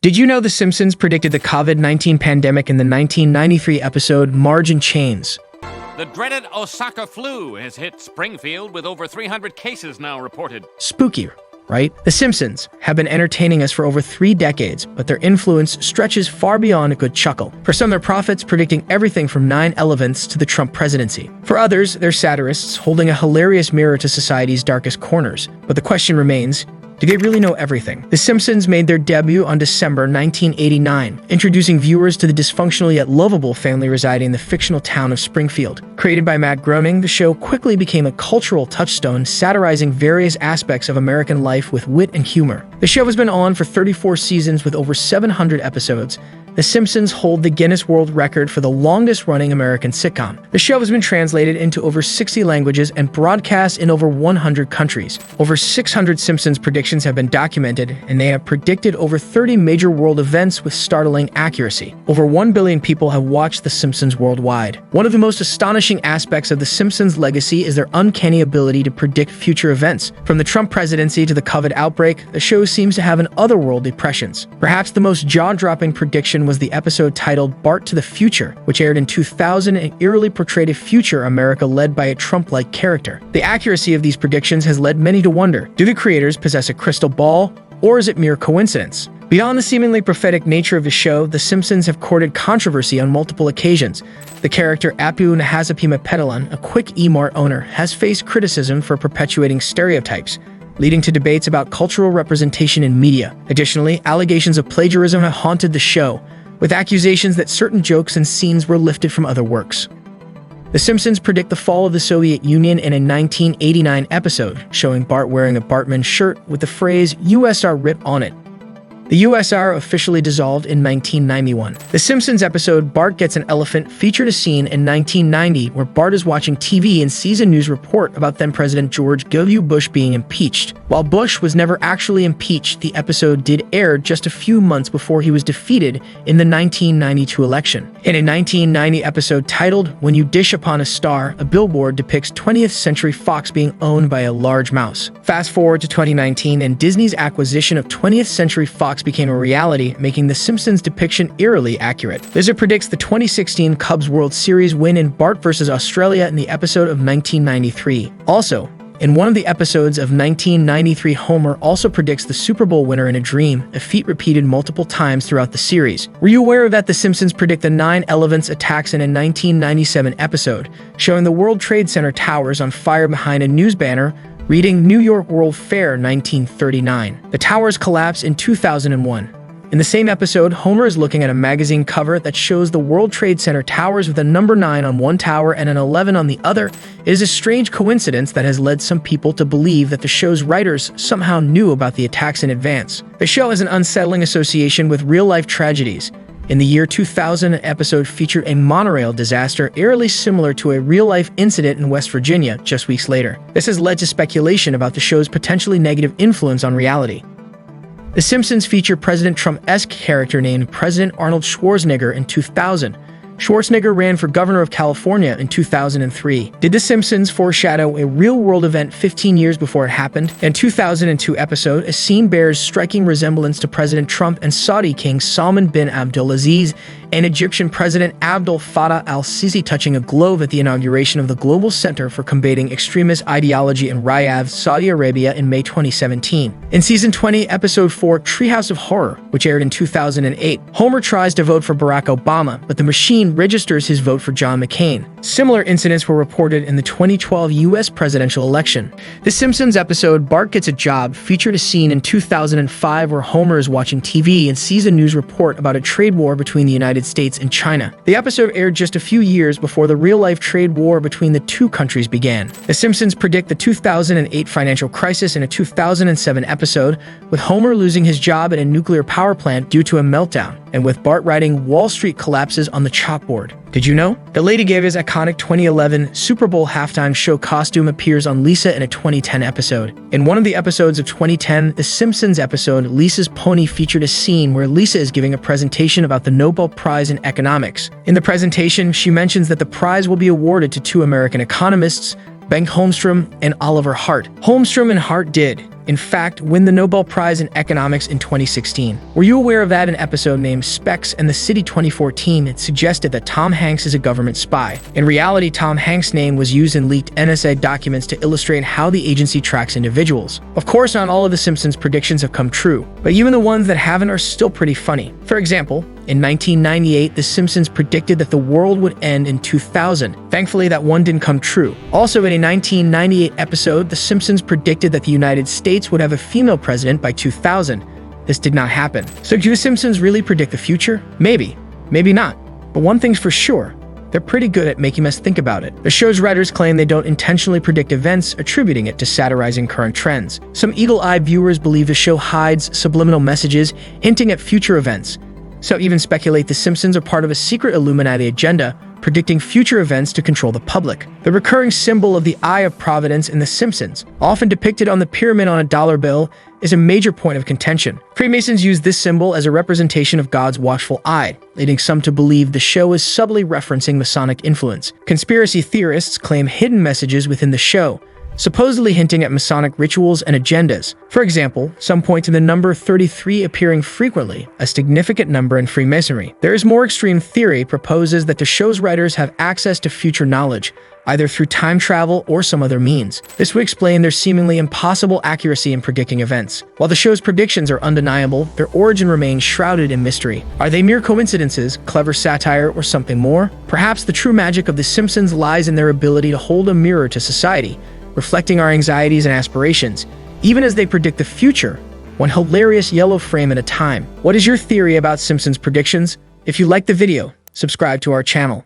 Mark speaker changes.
Speaker 1: Did you know The Simpsons predicted the COVID-19 pandemic in the 1993 episode Marge in Chains?
Speaker 2: The dreaded Osaka flu has hit Springfield with over 300 cases now reported.
Speaker 1: Spooky, right? The Simpsons have been entertaining us for over 3 decades, but their influence stretches far beyond a good chuckle. For some, they're prophets predicting everything from 9 elephants to the Trump presidency. For others, they're satirists holding a hilarious mirror to society's darkest corners. But the question remains, do they really know everything? The Simpsons made their debut on December 1989, introducing viewers to the dysfunctional yet lovable family residing in the fictional town of Springfield. Created by Matt Groening, the show quickly became a cultural touchstone, satirizing various aspects of American life with wit and humor. The show has been on for 34 seasons with over 700 episodes. The Simpsons hold the Guinness World Record for the longest-running American sitcom. The show has been translated into over 60 languages and broadcast in over 100 countries. Over 600 Simpsons predictions have been documented, and they have predicted over 30 major world events with startling accuracy. Over 1 billion people have watched The Simpsons worldwide. One of the most astonishing aspects of The Simpsons' legacy is their uncanny ability to predict future events. From the Trump presidency to the COVID outbreak, the show seems to have an otherworldly prescience. Perhaps the most jaw-dropping prediction was the episode titled Bart to the Future, which aired in 2000 and eerily portrayed a future America led by a Trump-like character. The accuracy of these predictions has led many to wonder, do the creators possess a crystal ball, or is it mere coincidence? Beyond the seemingly prophetic nature of the show, The Simpsons have courted controversy on multiple occasions. The character Apu Nahazapima a quick E-Mart owner, has faced criticism for perpetuating stereotypes, leading to debates about cultural representation in media. Additionally, allegations of plagiarism have haunted the show, with accusations that certain jokes and scenes were lifted from other works. The Simpsons predict the fall of the Soviet Union in a 1989 episode, showing Bart wearing a Bartman shirt with the phrase USR writ on it. The USR officially dissolved in 1991. The Simpsons episode Bart Gets an Elephant featured a scene in 1990 where Bart is watching TV and sees a news report about then-President George W. Bush being impeached. While Bush was never actually impeached, the episode did air just a few months before he was defeated in the 1992 election. In a 1990 episode titled When You Dish Upon a Star, a billboard depicts 20th Century Fox being owned by a large mouse. Fast forward to 2019, and Disney's acquisition of 20th Century Fox became a reality, making The Simpsons depiction eerily accurate. Blizzard predicts the 2016 Cubs World Series win in Bart vs. Australia in the episode of 1993. Also, in one of the episodes of 1993, Homer also predicts the Super Bowl winner in a dream, a feat repeated multiple times throughout the series. Were you aware that The Simpsons predict the 9 elephants attacks in a 1997 episode, showing the World Trade Center towers on fire behind a news banner reading New York World Fair 1939. The towers collapse in 2001. In the same episode, Homer is looking at a magazine cover that shows the World Trade Center towers with a number 9 on one tower and an 11 on the other. It is a strange coincidence that has led some people to believe that the show's writers somehow knew about the attacks in advance. The show has an unsettling association with real-life tragedies. In the year 2000, an episode featured a monorail disaster eerily similar to a real-life incident in West Virginia just weeks later. This has led to speculation about the show's potentially negative influence on reality. The Simpsons feature President Trump-esque character named President Arnold Schwarzenegger in 2000. Schwarzenegger ran for governor of California in 2003. Did The Simpsons foreshadow a real-world event 15 years before it happened? In 2002 episode, a scene bears striking resemblance to President Trump and Saudi King Salman bin Abdulaziz and Egyptian President Abdel Fattah al-Sisi touching a glove at the inauguration of the Global Center for Combating Extremist Ideology in Riyadh, Saudi Arabia in May 2017. In Season 20, Episode 4, Treehouse of Horror, which aired in 2008, Homer tries to vote for Barack Obama, but the machine registers his vote for John McCain. Similar incidents were reported in the 2012 U.S. presidential election. The Simpsons episode Bart Gets a Job featured a scene in 2005 where Homer is watching TV and sees a news report about a trade war between the United States and China. The episode aired just a few years before the real-life trade war between the two countries began. The Simpsons predict the 2008 financial crisis in a 2007 episode, with Homer losing his job at a nuclear power plant due to a meltdown, and with Bart writing Wall Street collapses on the chalkboard. Did you know? The Lady Gaga's iconic 2011 Super Bowl halftime show costume appears on Lisa in a 2010 episode. In one of the episodes of 2010, The Simpsons episode Lisa's Pony featured a scene where Lisa is giving a presentation about the Nobel Prize in Economics. In the presentation, she mentions that the prize will be awarded to 2 American economists, Bengt Holmstrom and Oliver Hart. Holmstrom and Hart did, in fact, win the Nobel Prize in Economics in 2016. Were you aware of that? In an episode named Specs and the City 2014, it suggested that Tom Hanks is a government spy. In reality, Tom Hanks' name was used in leaked NSA documents to illustrate how the agency tracks individuals. Of course, not all of the Simpsons predictions have come true, but even the ones that haven't are still pretty funny. For example, in 1998, The Simpsons predicted that the world would end in 2000. Thankfully, that one didn't come true. Also, in a 1998 episode, The Simpsons predicted that the United States would have a female president by 2000. This did not happen. So do The Simpsons really predict the future? Maybe. Maybe not. But one thing's for sure. They're pretty good at making us think about it. The show's writers claim they don't intentionally predict events, attributing it to satirizing current trends. Some eagle-eyed viewers believe the show hides subliminal messages hinting at future events. So even speculate The Simpsons are part of a secret Illuminati agenda, predicting future events to control the public. The recurring symbol of the Eye of Providence in The Simpsons, often depicted on the pyramid on a dollar bill, is a major point of contention. Freemasons use this symbol as a representation of God's watchful eye, leading some to believe the show is subtly referencing Masonic influence. Conspiracy theorists claim hidden messages within the show, supposedly hinting at Masonic rituals and agendas. For example, some point to the number 33 appearing frequently, a significant number in Freemasonry. There is more extreme theory proposes that the show's writers have access to future knowledge, either through time travel or some other means. This would explain their seemingly impossible accuracy in predicting events. While the show's predictions are undeniable, their origin remains shrouded in mystery. Are they mere coincidences, clever satire, or something more? Perhaps the true magic of The Simpsons lies in their ability to hold a mirror to society, reflecting our anxieties and aspirations, even as they predict the future, one hilarious yellow frame at a time. What is your theory about Simpsons predictions? If you liked the video, subscribe to our channel.